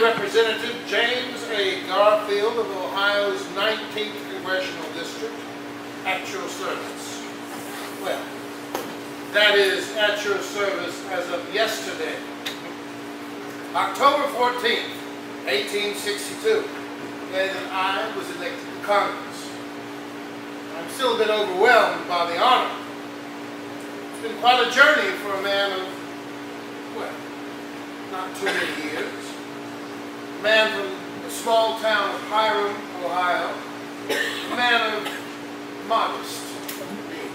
Representative James A. Garfield of Ohio's 19th Congressional District, at your service. Well, that is at your service as of yesterday, October 14th, 1862, the day that I was elected to Congress. I'm still a bit overwhelmed by the honor. It's been quite a journey for a man of, well, not too many years. A man from the small town of Hiram, Ohio, a man of modest means.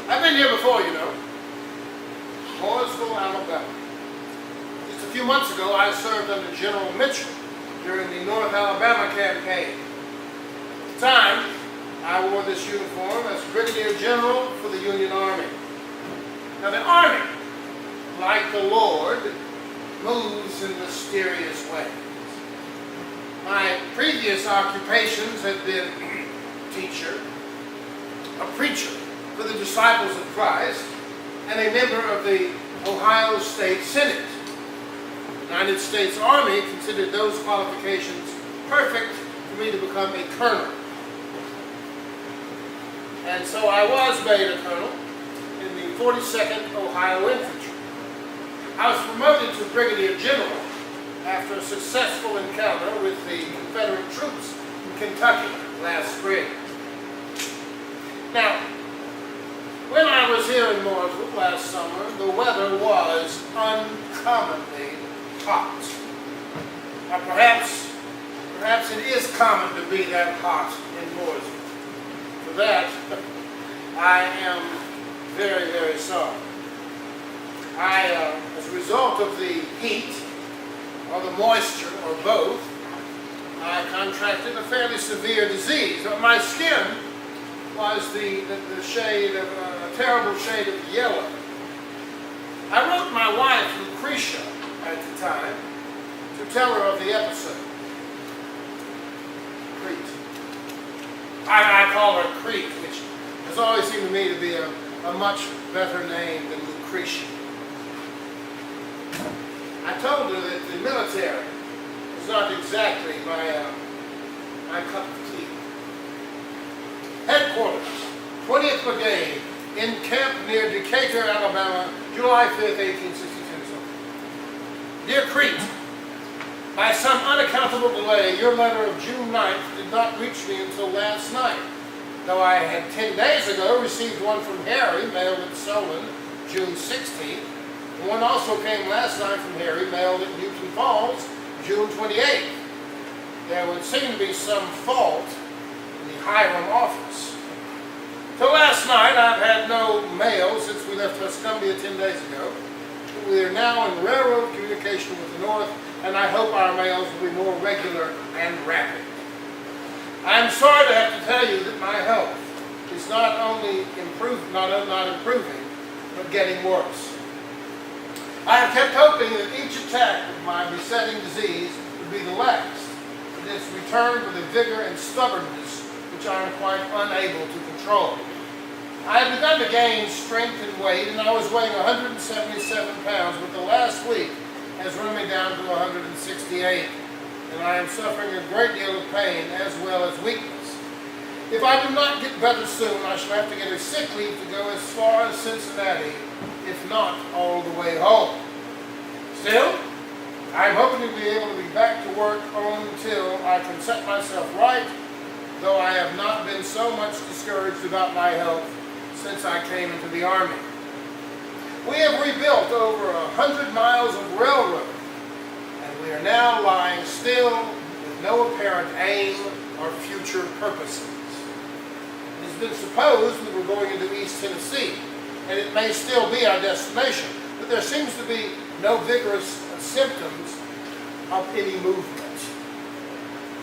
I've been here before, you know, Mooresville, Alabama. Just a few months ago, I served under General Mitchell during the North Alabama campaign. At the time, I wore this uniform as Brigadier General for the Union Army. Now, the Army, like the Lord, moves in mysterious ways. My previous occupations had been teacher, a preacher for the disciples of Christ, and a member of the Ohio State Senate. The United States Army considered those qualifications perfect for me to become a colonel. And so I was made a colonel in the 42nd Ohio Infantry. I was promoted to Brigadier General after a successful encounter with the Confederate troops in Kentucky last spring. Now, when I was here in Mooresville last summer, the weather was uncommonly hot. Now, perhaps it is common to be that hot in Mooresville. For that, I am very, very sorry. As a result of the heat, or the moisture, or both, I contracted a fairly severe disease. My skin was the shade of, a terrible shade of yellow. I wrote my wife, Lucretia, at the time, to tell her of the episode. Crete. I call her Crete, which has always seemed to me to be a much better name than Lucretia. I told her that the military was not exactly my cup of tea. Headquarters, 20th Brigade, in camp near Decatur, Alabama, July 5th, 1862. Dear Crete, by some unaccountable delay, your letter of June 9th did not reach me until last night, though I had 10 days ago received one from Harry, mailed at Solon, June 16th. And one also came last night from Harry, mailed at Newton Falls, June 28th. There would seem to be some fault in the Hiram office. Till last night, I've had no mail since we left Tuscumbia 10 days ago. We are now in railroad communication with the North, and I hope our mails will be more regular and rapid. I am sorry to have to tell you that my health is not only not improving, but getting worse. I have kept hoping that each attack of my besetting disease would be the last. It has returned with a vigor and stubbornness which I am quite unable to control. I had begun to gain strength and weight, and I was weighing 177 pounds, but the last week has run me down to 168, and I am suffering a great deal of pain as well as weakness. If I do not get better soon, I shall have to get a sick leave to go as far as Cincinnati, if not all the way home. Still, I am hoping to be able to be back to work until I can set myself right, though I have not been so much discouraged about my health since I came into the Army. We have rebuilt over 100 miles of railroad, and we are now lying still with no apparent aim or future purposes. It has been supposed we were going into East Tennessee, and it may still be our destination, but there seems to be no vigorous symptoms of any movement.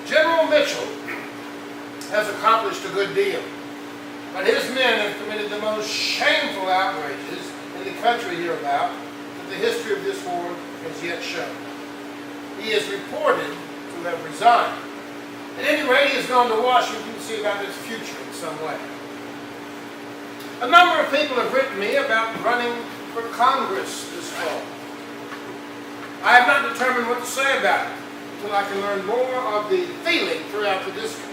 General Mitchell has accomplished a good deal, but his men have committed the most shameful outrages in the country hereabout that the history of this war has yet shown. He is reported to have resigned. At any rate, he has gone to Washington to see about his future in some way. A number of people have written me about running for Congress this fall. I have not determined what to say about it until I can learn more of the feeling throughout the district.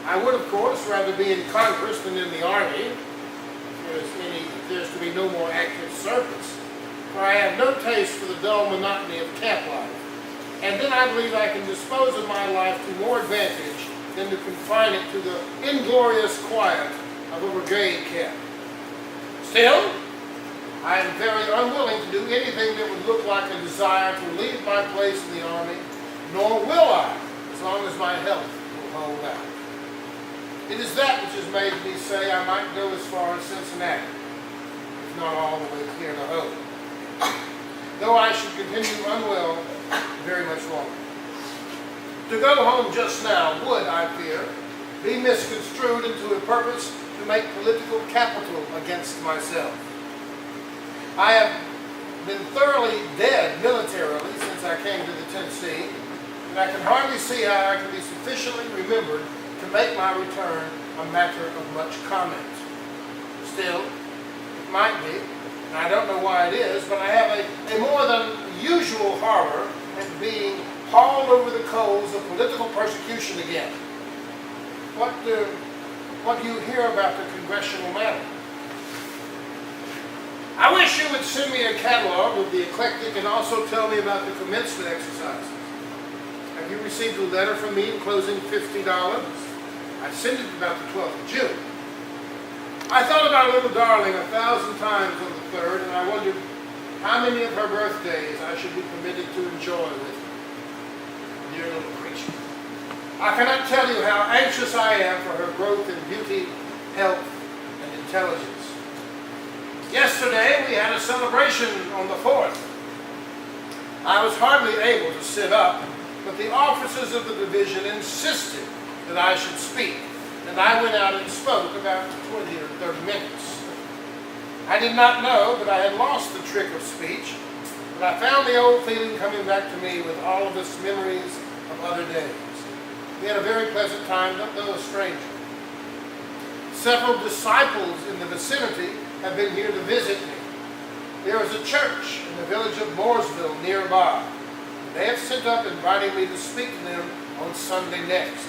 I would, of course, rather be in Congress than in the Army, if there's to be no more active service, for I have no taste for the dull monotony of camp life. And then I believe I can dispose of my life to more advantage than to confine it to the inglorious quiet of a brigade camp. Still, I am very unwilling to do anything that would look like a desire to leave my place in the Army, nor will I, as long as my health will hold out. It is that which has made me say I might go as far as Cincinnati, if not all the way clear to home, though I should continue unwell very much longer. To go home just now would, I fear, be misconstrued into a purpose to make political capital against myself. I have been thoroughly dead militarily since I came to the Tennessee, and I can hardly see how I can be sufficiently remembered to make my return a matter of much comment. Still, it might be, and I don't know why it is, but I have a more than usual horror at being hauled over the coals of political persecution again. What do you hear about the congressional matter? I wish you would send me a catalog of the eclectic and also tell me about the commencement exercises. Have you received a letter from me enclosing $50? I sent it about the 12th of June. I thought about little darling 1,000 times on the 3rd, and I wondered how many of her birthdays I should be permitted to enjoy with her. Dear little creature. I cannot tell you how anxious I am for her growth in beauty, health, and intelligence. Yesterday we had a celebration on the 4th. I was hardly able to sit up, but the officers of the division insisted that I should speak, and I went out and spoke about 20 or 30 minutes. I did not know that I had lost the trick of speech, but I found the old feeling coming back to me with all of its memories of other days. We had a very pleasant time, though a stranger. Several disciples in the vicinity have been here to visit me. There is a church in the village of Mooresville nearby. They have sent up inviting me to speak to them on Sunday next.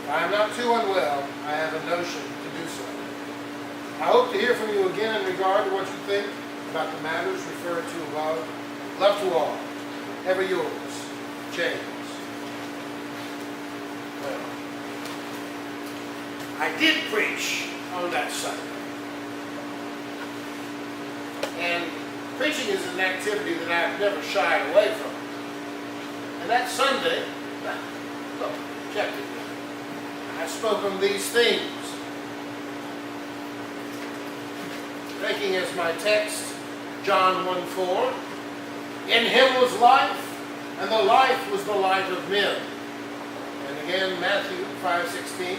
If I am not too unwell, I have a notion to do so. I hope to hear from you again in regard to what you think about the matters referred to above. Love to all. Ever yours, James. Well, I did preach on that Sunday. And preaching is an activity that I've never shied away from. And that Sunday, look, check it. I spoke on these themes. Taking as my text, John 1:4, in him was life, and the life was the light of men. And again, Matthew 5:16,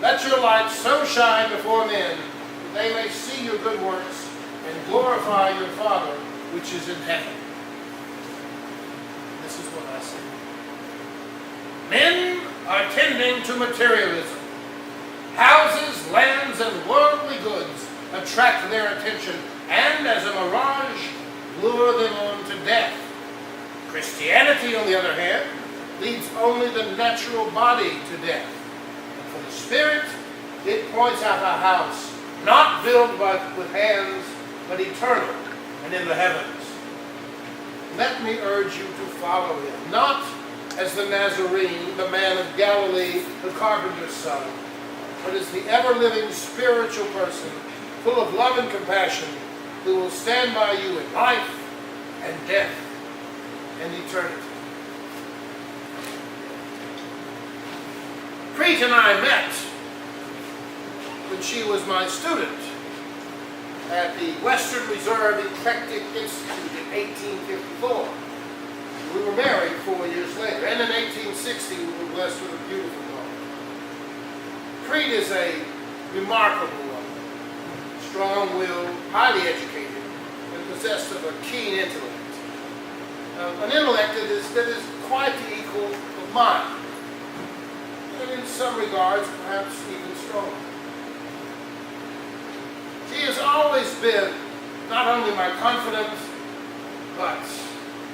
let your light so shine before men that they may see your good works and glorify your Father which is in heaven. This is what I say. Men are tending to materialism. Houses, lands, and worldly goods attract their attention and, as a mirage, lure them on to death. Christianity, on the other hand, leads only the natural body to death. And for the spirit, it points out a house not built with hands, but eternal and in the heavens. Let me urge you to follow him, not as the Nazarene, the man of Galilee, the carpenter's son, but as the ever-living spiritual person, full of love and compassion, who will stand by you in life and death and eternity. Crete and I met when she was my student at the Western Reserve Eclectic Institute in 1854. We were married 4 years later, and in 1860 we were blessed with a beautiful daughter. Crete is a remarkable woman, strong-willed, highly educated, and possessed of a keen intellect. An intellect that is quite the equal of mine, and in some regards perhaps even stronger. She has always been not only my confidant, but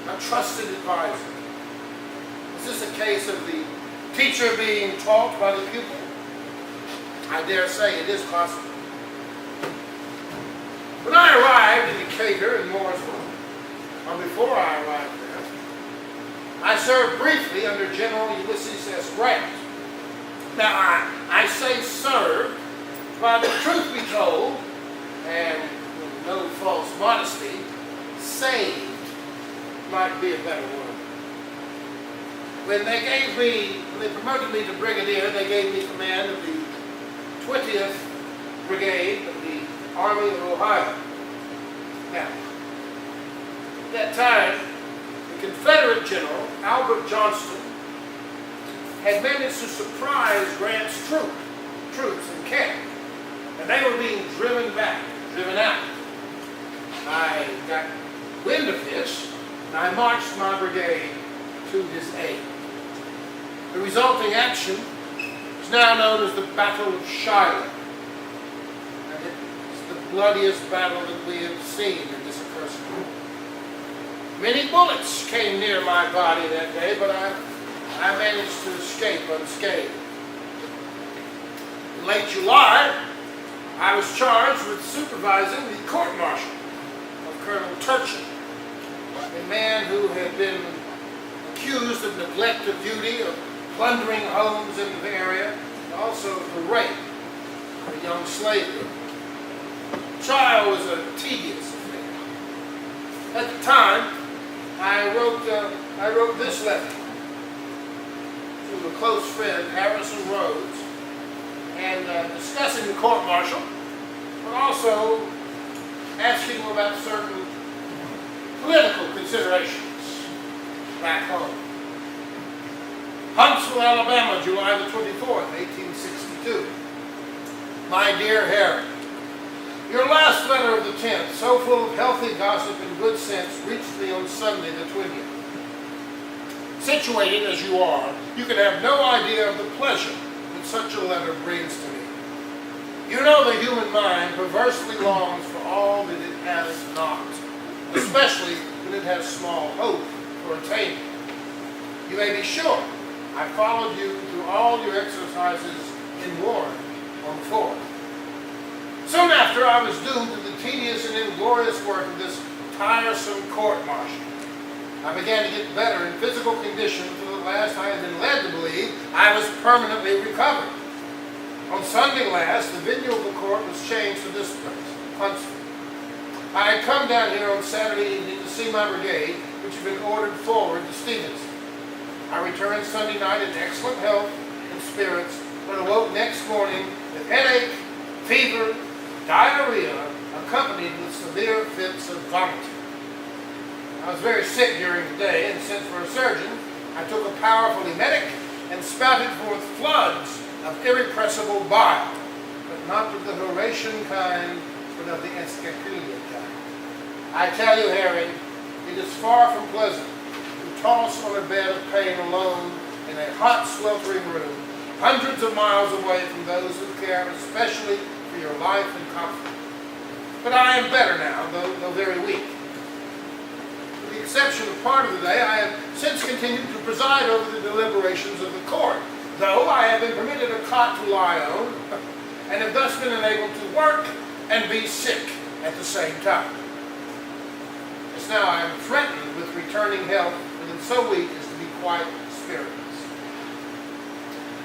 a trusted advisor. Is this a case of the teacher being taught by the pupil? I dare say it is possible. When I arrived in Decatur in Mooresville, or before I arrived there, I served briefly under General Ulysses S. Grant. Now, I say served, but the truth be told, and with no false modesty, saved might be a better word. When they promoted me to brigadier, they gave me command of the 20th Brigade of the Army of Ohio. Now, at that time, the Confederate General, Albert Johnston, had managed to surprise Grant's troops in camp, and they were being driven out. I got wind of this, and I marched my brigade to his aid. The resulting action is now known as the Battle of Shiloh, and it's the bloodiest battle that we have seen in this accursed war. Many bullets came near my body that day, but I managed to escape unscathed. In late July, I was charged with supervising the court-martial of Colonel Turchin, a man who had been accused of neglect of duty, of plundering homes in the area, and also of the rape of a young slave girl. The trial was a tedious affair. At the time, I wrote this letter to a close friend, Harrison Rhodes, and discussing the court-martial, but also asking him about certain political considerations back home. Huntsville, Alabama, July the 24th, 1862. My dear Harry, your last letter of the 10th, so full of healthy gossip and good sense, reached me on Sunday the 20th. Situated as you are, you can have no idea of the pleasure that such a letter brings to me. You know the human mind perversely longs for all that it has not, especially when it has small hope for attaining. You may be sure I followed you through all your exercises in Warren on the 4th. Soon after, I was doomed to the tedious and inglorious work of this tiresome court-martial. I began to get better in physical condition until at last I had been led to believe I was permanently recovered. On Sunday last, the venue of the court was changed to this place, Huntsville. I had come down here on Saturday evening to see my brigade, which had been ordered forward to Stevenson. I returned Sunday night in excellent health and spirits, but awoke next morning with headache, fever, diarrhea, accompanied with severe fits of vomiting. I was very sick during the day and sent for a surgeon. I took a powerful emetic and spouted forth floods of irrepressible bile, but not of the Horatian kind, but of the Escapilian kind. I tell you, Harry, it is far from pleasant to toss on a bed of pain alone in a hot, sweltering room, hundreds of miles away from those who care especially for your life and comfort. But I am better now, though very weak. With the exception of part of the day, I have since continued to preside over the deliberations of the court, though I have been permitted a cot to lie on, and have thus been enabled to work and be sick at the same time. Just now I am threatened with returning health, and am so weak as to be quite spiritless.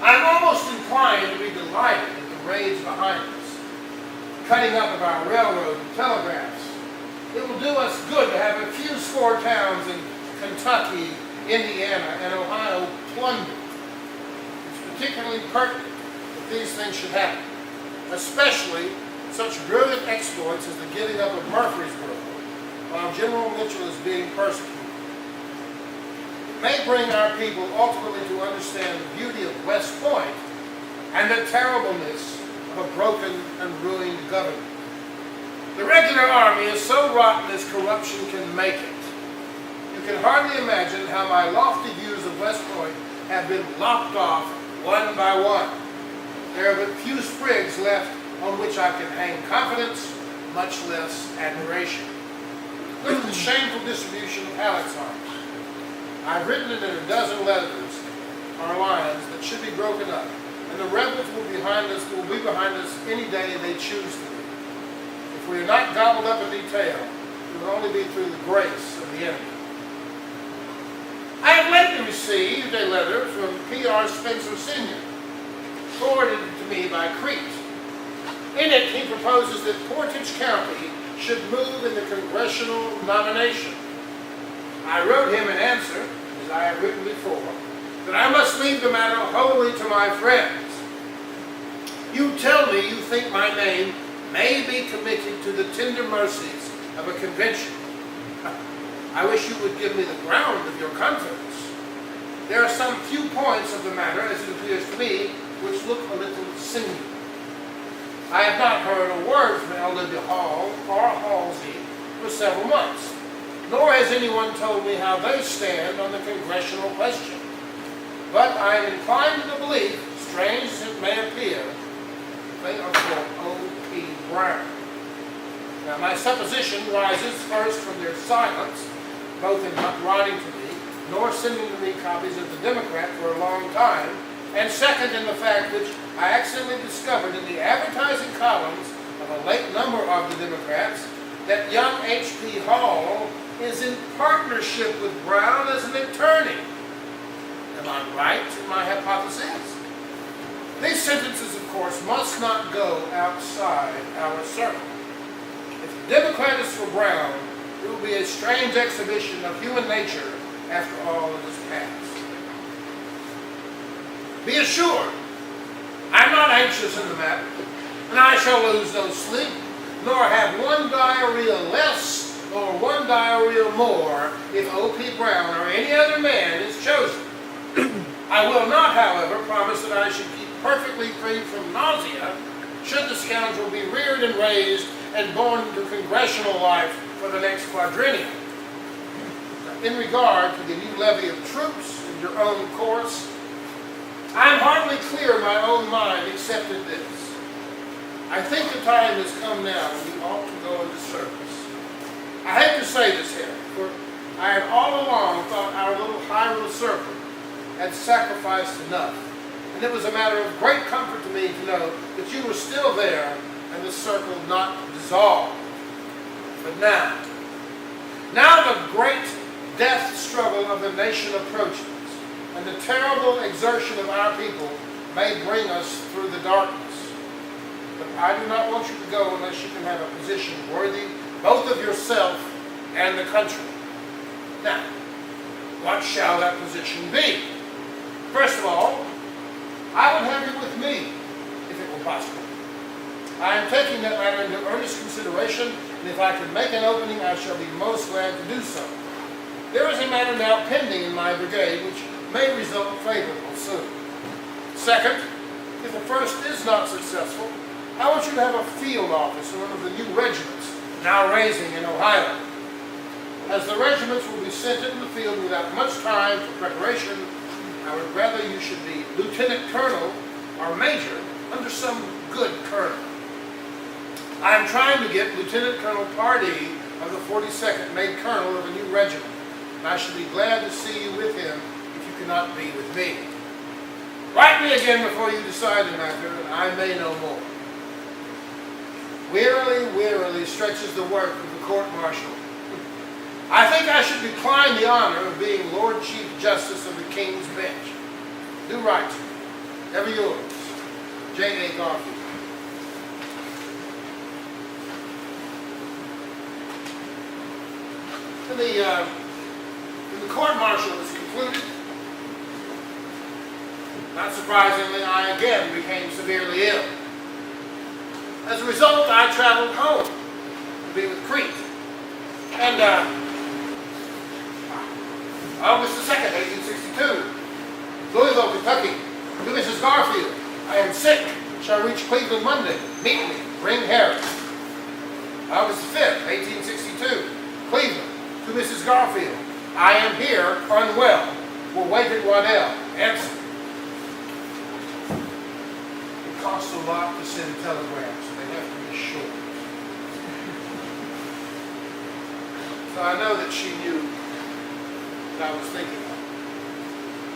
I am almost inclined to be delighted at the raids behind us, cutting up of our railroad and telegraphs. It will do us good to have a few score towns in Kentucky, Indiana, and Ohio plundered. It's particularly pertinent that these things should happen, especially such brilliant exploits as the giving up of Murfreesboro, while General Mitchell is being persecuted. It may bring our people ultimately to understand the beauty of West Point and the terribleness of a broken and ruined government. The regular army is so rotten as corruption can make it. You can hardly imagine how my lofty views of West Point have been lopped off one by one. There are but few sprigs left on which I can hang confidence, much less admiration. Look at the shameful distribution of Halleck's arms. I've written it in a dozen letters or lines that should be broken up, and the rebels will be behind us any day they choose to be. If we are not gobbled up in detail, it will only be through the grace of the enemy. I have lately received a letter from P.R. Spencer Sr., forwarded to me by Crete. In it, he proposes that Portage County should move in the congressional nomination. I wrote him an answer, as I have written before, that I must leave the matter wholly to my friends. You tell me you think my name may be committed to the tender mercies of a convention. I wish you would give me the ground of your confidence. There are some few points of the matter, as it appears to me, which look a little singular. I have not heard a word from L.W. Hall or Halsey for several months, nor has anyone told me how they stand on the congressional question. But I am inclined to the belief, strange as it may appear, they are for O.P. Brown. Now, my supposition rises first from their silence, both in not writing to me, nor sending to me copies of the Democrat for a long time, and second in the fact which I accidentally discovered in the advertising columns of a late number of the Democrats, that young H.P. Hall is in partnership with Brown as an attorney. Am I right in my hypothesis? These sentences, of course, must not go outside our circle. If the Democrat is for Brown, it will be a strange exhibition of human nature after all that is past. Be assured, I'm not anxious in the matter, and I shall lose no sleep, nor have one diarrhea less or one diarrhea more if O.P. Brown or any other man is chosen. I will not, however, promise that I should keep perfectly free from nausea should the scoundrel be reared and raised and born into congressional life for the next quadrennium. In regard to the new levy of troops in your own course, I am hardly clear in my own mind except in this. I think the time has come now when we ought to go into service. I hate to say this here, for I had all along thought our little Hyrule circle had sacrificed enough, and it was a matter of great comfort to me to know that you were still there and the circle not dissolved. But now the great death struggle of the nation approaches, and the terrible exertion of our people may bring us through the darkness. But I do not want you to go unless you can have a position worthy both of yourself and the country. Now, what shall that position be? First of all, I would have you with me, if it were possible. I am taking that matter into earnest consideration, and if I can make an opening, I shall be most glad to do so. There is a matter now pending in my brigade which may result favorable soon. Second, if the first is not successful, I want you to have a field office in one of the new regiments now raising in Ohio. As the regiments will be sent into the field without much time for preparation, I would rather you should be lieutenant colonel or major under some good colonel. I am trying to get Lieutenant Colonel Pardee of the 42nd made colonel of a new regiment, and I should be glad to see you with him if you cannot be with me. Write me again before you decide the matter, and I may know more. Wearily, wearily stretches the work of the court-martial. I think I should decline the honor of being Lord Chief Justice of the King's Bench. Do write to me. Ever yours, J. A. Garfield. When the court-martial was concluded, not surprisingly, I again became severely ill. As a result, I traveled home to be with Crete. And August the 2nd, 1862, Louisville, Kentucky, to Mrs. Garfield. I am sick. Shall reach Cleveland Monday. Meet me. Bring Harry. August the 5th, 1862, Cleveland, to Mrs. Garfield. I am here, unwell. Will wait at Waddell. Answer. It costs a lot to send telegrams, so they have to be short. So I know that she knew what I was thinking of,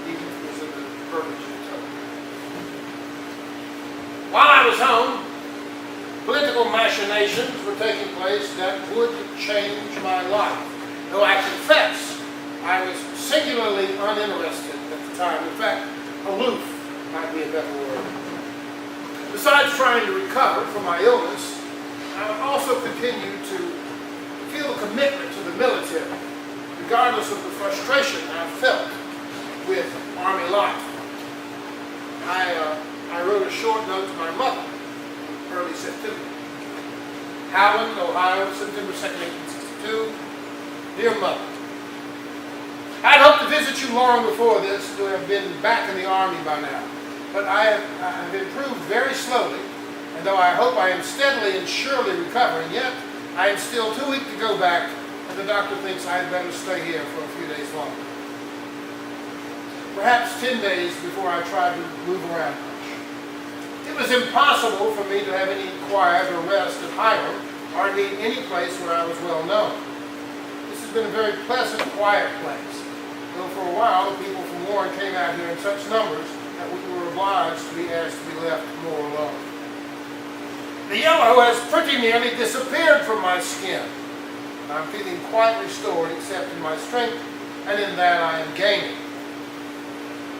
even if it was in the verbiage of the telegram. While I was home, political machinations were taking place that would change my life. Though I confess, I was singularly uninterested at the time. In fact, aloof might be a better word. Besides trying to recover from my illness, I also continued to feel a commitment to the military, regardless of the frustration I felt with Army life. I wrote a short note to my mother in early September. Howland, Ohio, September 2nd, 1862. Dear Mother, I'd hoped to visit you long before this to have been back in the Army by now, but I have improved very slowly, and though I hope I am steadily and surely recovering, yet I am still too weak to go back, and the doctor thinks I had better stay here for a few days longer. Perhaps 10 days before I tried to move around much. It was impossible for me to have any quiet or rest at Hiram, or indeed any place where I was well known. This has been a very pleasant, quiet place, though for a while the people from Warren came out here in such numbers that we were obliged to be asked to be left more alone. The yellow has pretty nearly disappeared from my skin. I'm feeling quite restored except in my strength, and in that I am gaining.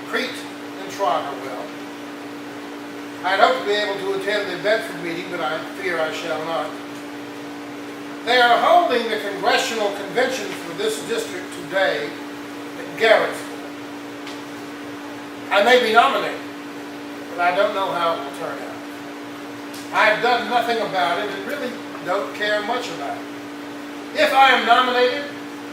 Crete and Trot are well. I had hoped to be able to attend the Bedford meeting, but I fear I shall not. They are holding the congressional convention for this district today at Garrettsville. I may be nominated, but I don't know how it will turn out. I have done nothing about it and really don't care much about it. If I am nominated,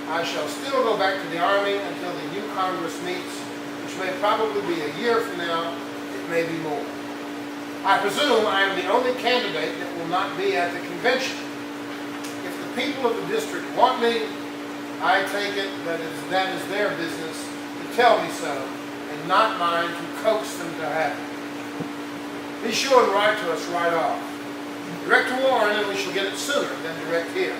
I shall still go back to the Army until the new Congress meets, which may probably be a year from now, it may be more. I presume I am the only candidate that will not be at the convention. If the people of the district want me, I take it that is their business to tell me so, and not mine to coax them to have it. Be sure and write to us right off. Direct to Warren, and we shall get it sooner than direct here.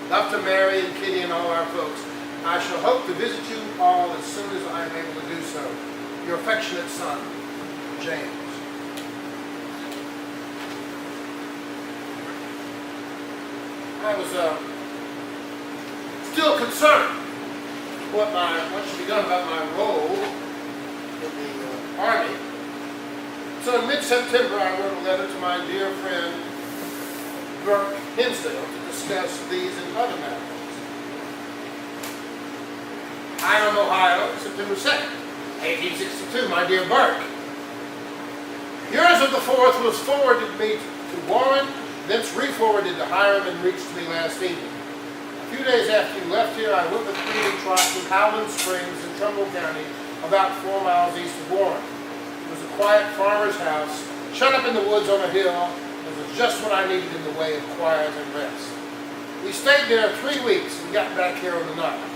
Love to Mary and Kitty and all our folks. I shall hope to visit you all as soon as I am able to do so. Your affectionate son, James. I was still concerned what should be done about my role in the Army. So in mid-September, I wrote a letter to my dear friend Burke Hinsdale to discuss these and other matters. Hiram, Ohio, September 2nd, 1862, my dear Burke. Yours of the 4th was forwarded me to Warren, thence re-forwarded to Hiram and reached me last evening. A few days after you left here, I went with Peter Trot to Howland Springs in Trumbull County, about 4 miles east of Warren. It was a quiet farmer's house, shut up in the woods on a hill. It was just what I needed in the way of quiet and rest. We stayed there 3 weeks and got back here on the 9th.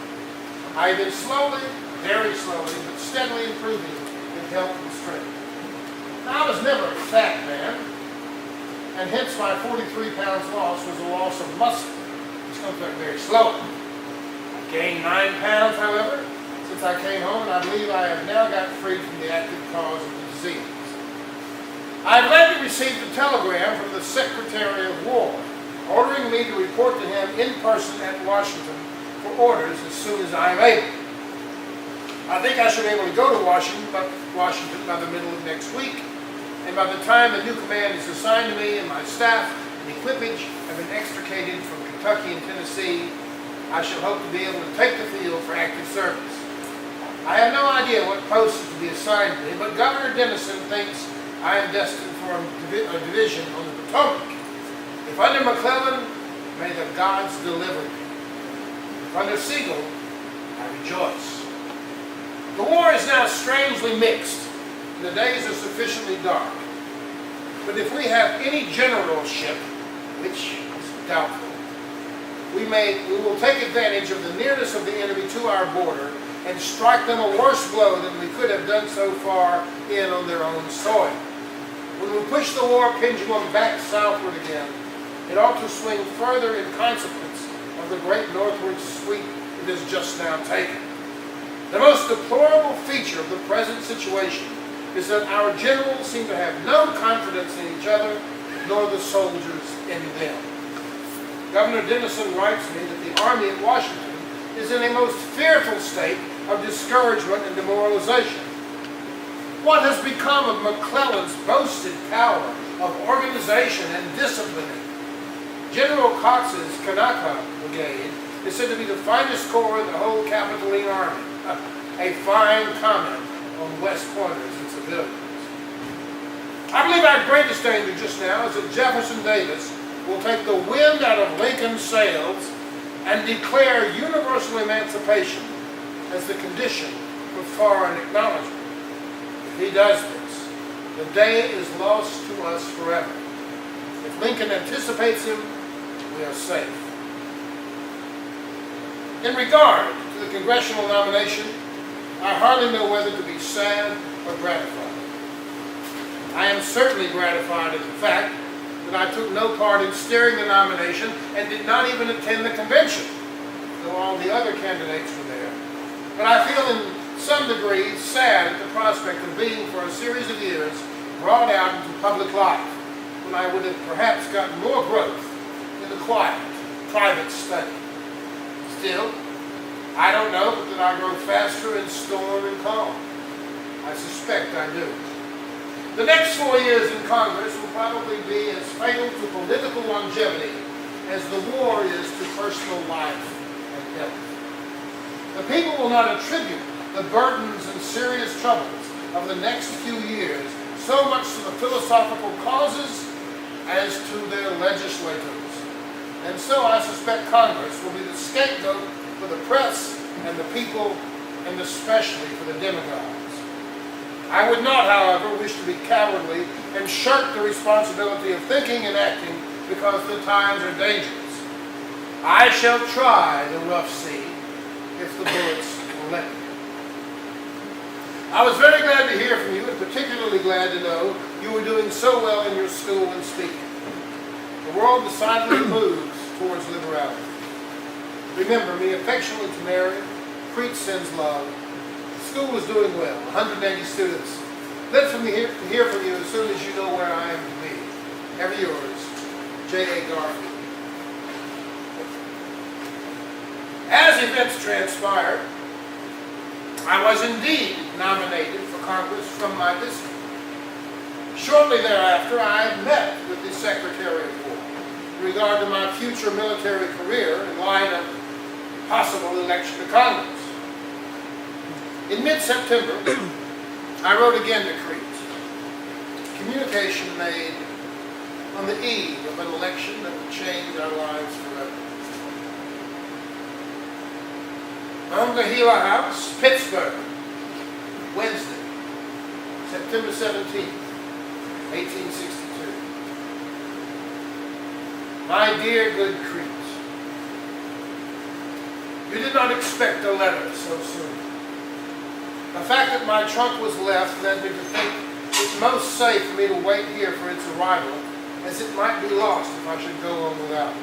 I have been slowly, very slowly, but steadily improving in health and strength. Now, I was never a fat man, and hence my 43 pounds loss was a loss of muscle, which comes back very slowly. I gained 9 pounds, however, since I came home, and I believe I have now got free from the active cause of the disease. I have lately received a telegram from the Secretary of War, ordering me to report to him in person at Washington for orders as soon as I am able. I think I should be able to go to Washington by the middle of next week, and by the time the new command is assigned to me and my staff and equipage have been extricated from Kentucky and Tennessee, I shall hope to be able to take the field for active service. I have no idea what post is to be assigned to me, but Governor Dennison thinks I am destined for a division on the Potomac. If under McClellan, may the gods deliver me. If under Sigel, I rejoice. The war is now strangely mixed, and the days are sufficiently dark. But if we have any generalship, which is doubtful, we will take advantage of the nearness of the enemy to our border and strike them a worse blow than we could have done so far in on their own soil. When we push the war pendulum back southward again, it ought to swing further in consequence of the great northward sweep it has just now taken. The most deplorable feature of the present situation is that our generals seem to have no confidence in each other, nor the soldiers in them. Governor Dennison writes me that the Army at Washington is in a most fearful state of discouragement and demoralization. What has become of McClellan's boasted power of organization and disciplining? General Cox's Kanaka Brigade is said to be the finest corps in the whole Capitoline Army. A fine comment on West Pointers and civilians. I believe our greatest danger just now is that Jefferson Davis will take the wind out of Lincoln's sails and declare universal emancipation as the condition for foreign acknowledgement. If he does this, the day is lost to us forever. If Lincoln anticipates him, we are safe. In regard to the congressional nomination, I hardly know whether to be sad or gratified. I am certainly gratified at the fact that I took no part in steering the nomination and did not even attend the convention, though all the other candidates were there. But I feel in some degree sad at the prospect of being for a series of years brought out into public life, when I would have perhaps gotten more growth in the quiet, private study. Still, I don't know but that I grow faster in storm and calm. I suspect I do. The next 4 years in Congress will probably be as fatal to political longevity as the war is to personal life and health. The people will not attribute the burdens and serious troubles of the next few years so much to the philosophical causes as to their legislators. And so I suspect Congress will be the scapegoat for the press and the people, and especially for the demagogues. I would not, however, wish to be cowardly and shirk the responsibility of thinking and acting because the times are dangerous. I shall try the rough sea if the bullets will let me. I was very glad to hear from you, and particularly glad to know you were doing so well in your school and speaking. The world decidedly moves towards liberality. Remember me affectionately to Mary. Preach sends love. The school is doing well. 180 students. Let me hear from you as soon as you know where I am to be. Ever yours, J.A. Garfield. As events transpired, I was indeed nominated for Congress from my district. Shortly thereafter, I met with the Secretary of War in regard to my future military career in light of possible election to Congress. In mid-September, I wrote again to Crete. Communication made on the eve of an election that would change our lives forever. Monongahela House, Pittsburgh, Wednesday, September 17th, 1862. My dear good Crete, you did not expect a letter so soon. The fact that my trunk was left led me to think it most safe for me to wait here for its arrival, as it might be lost if I should go on without it.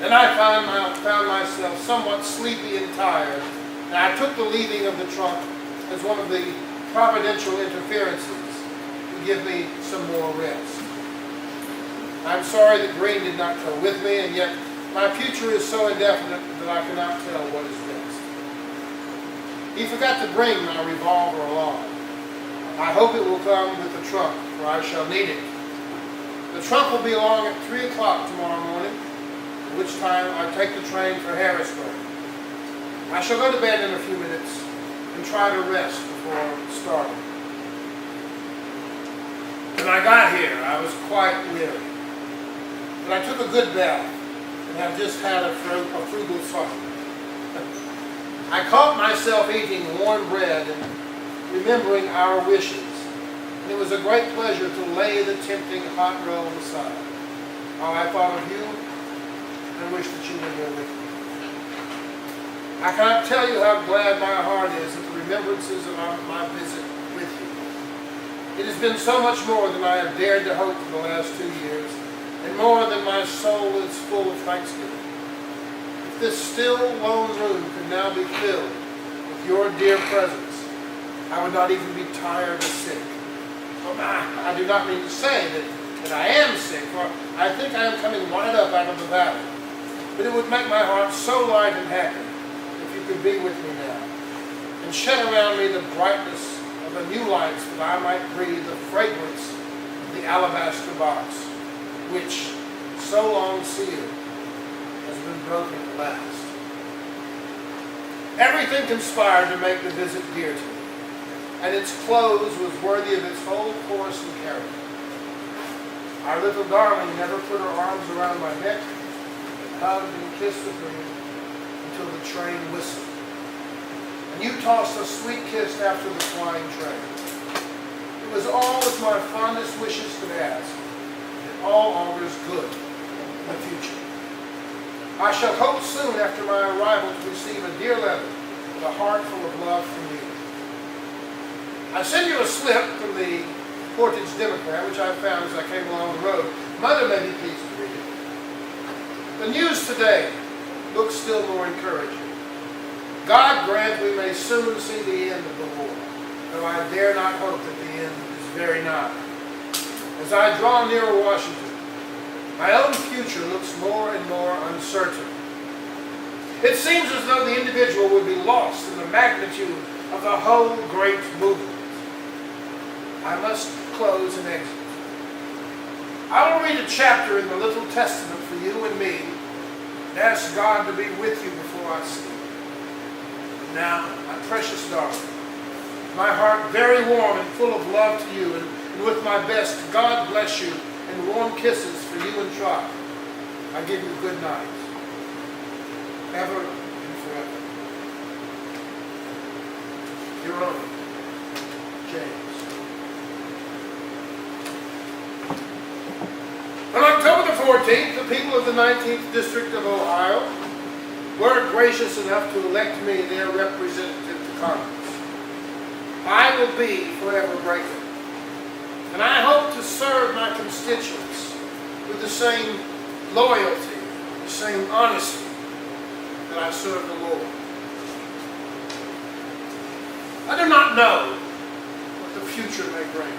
Then I found myself somewhat sleepy and tired, and I took the leaving of the trunk as one of the providential interferences to give me some more rest. I'm sorry that Green did not go with me, and yet my future is so indefinite that I cannot tell what is best. He forgot to bring my revolver along. I hope it will come with the trunk, for I shall need it. The trunk will be along at 3 o'clock tomorrow morning, at which time I take the train for Harrisburg. I shall go to bed in a few minutes and try to rest before starting. When I got here, I was quite weary, but I took a good bath and have just had a frugal supper. I caught myself eating warm bread and remembering our wishes, and it was a great pleasure to lay the tempting hot roll aside. How I thought of you and wish that you were here with me. I cannot tell you how glad my heart is at the remembrances of my visit with you. It has been so much more than I have dared to hope for the last 2 years, and more than my soul is full of thanksgiving. If this still lone room could now be filled with your dear presence, I would not even be tired or sick. Well, I do not mean to say that I am sick, for I think I am coming right up out of the valley. But it would make my heart so light and happy if you could be with me now, and shed around me the brightness of the new lights, that I might breathe the fragrance of the alabaster box, which, so long sealed, has been broken at last. Everything conspired to make the visit dear to me, and its close was worthy of its whole course and character. Our little darling never put her arms around my neck, but hugged and kissed with me until the train whistled. And you tossed a sweet kiss after the flying train. It was all as my fondest wishes could ask, and it all augurs good in the future. I shall hope soon after my arrival to receive a dear letter with a heart full of love from you. I send you a slip from the Portage Democrat, which I found as I came along the road. Mother may be pleased to read it. The news today looks still more encouraging. God grant we may soon see the end of the war, though I dare not hope that the end is very nigh. As I draw nearer Washington, my own future looks more and more uncertain. It seems as though the individual would be lost in the magnitude of the whole great movement. I must close and exit. I will read a chapter in the Little Testament for you and me, and ask God to be with you before I sleep. Now, my precious darling, my heart very warm and full of love to you, and with my best, God bless you, and warm kisses for you and Trot. I give you good night. Ever and forever. Your own, James. On October the 14th, the people of the 19th District of Ohio were gracious enough to elect me their representative to Congress. I will be forever grateful, and I hope to serve my constituents with the same loyalty, the same honesty that I serve the Lord. I do not know what the future may bring.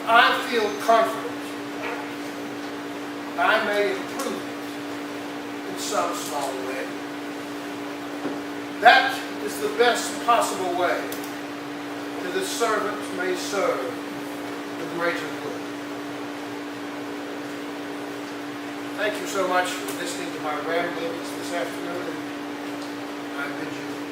I feel confident I may improve it in some small way. That is the best possible way that the servant may serve the greater good. Thank you so much for listening to my ramblings this afternoon, and I bid you